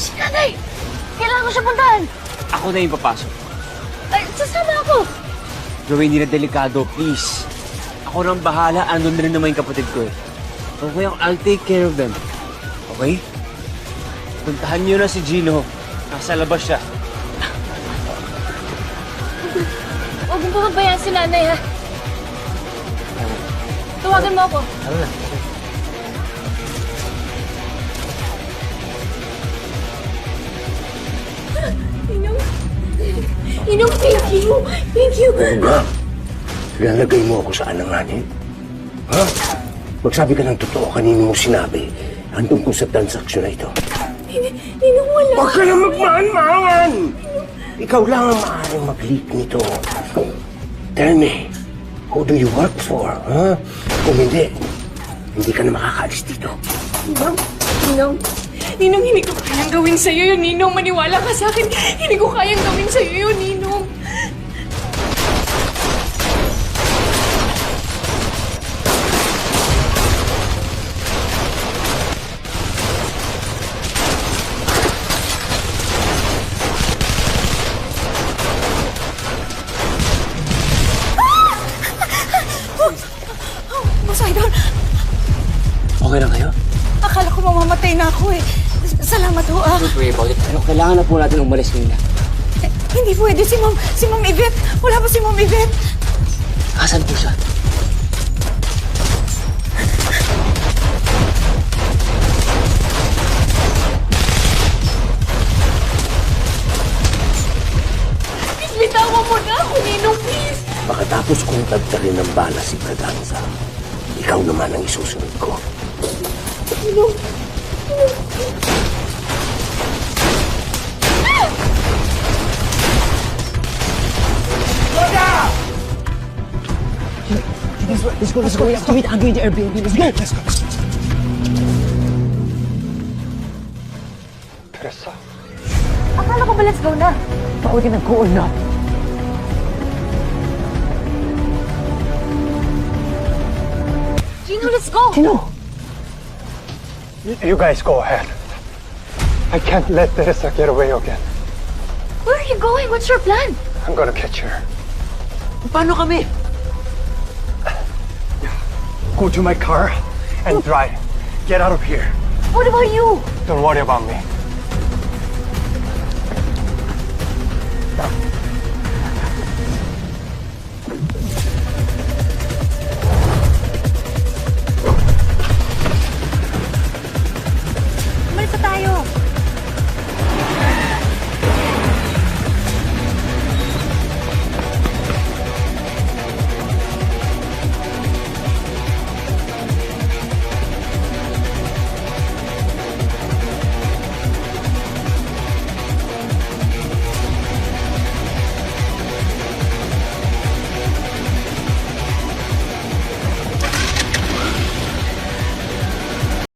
Si nanay! Kailangan ko siya puntahan! Ako na yung papasok. Ay, sasama ako! Gawin nila delikado, please. Ako nang bahala, andun na rin naman yung kapatid ko eh. Okay, I'll take care of them. Okay? Puntahan niyo na si Gino. Nasa labas siya. Huwag mong papabayaan si nanay, ha? Tawagan mo ako. Ano na? Ninong! Ninong, thank you! Thank you! Nga, lalagay mo ako sa alanganin? Ha? Magsabi ka ng totoo, kanino mo sinabi ang tungkol sa transaksyon na ito. Ninong, wala! Huwag ka na magmaan-maangan! Ikaw lang ang maaaring mag-leak nito. Tell me, who do you work for, ha? Kung hindi ka na makakaalis dito. Ninong! Ninong! Ninong, hindi ko kayang gawin sa'yo yun, Ninong. Maniwala ka sa akin. Hindi ko kayang gawin sa'yo yun, Ninong. Boss Idol, Okay lang kayo? akala ko mamamatay na ako eh. Salamat ho, ah. Don't worry about it. Pero kailangan na po natin umalis ngayon. Hindi pwede si Ma'am Yvette. Wala pa si Ma'am Yvette. Asan po siya? Bitawan mo na ako, Ninong, please. Pagkatapos kong tagtarin ng bala si Braganza, ikaw naman ang isusunod ko. Ninong. Let's go. We have to meet Andre in the Airbnb. Let's go. Teresa? Akala ko ba let's go na? Tawag ka nag-go or not? Gino, let's go! Sino? You guys go ahead. I can't let Teresa get away again. Where are you going? What's your plan? I'm gonna catch her. Paano kami? Go to my car and drive. Get out of here. What about you? Don't worry about me.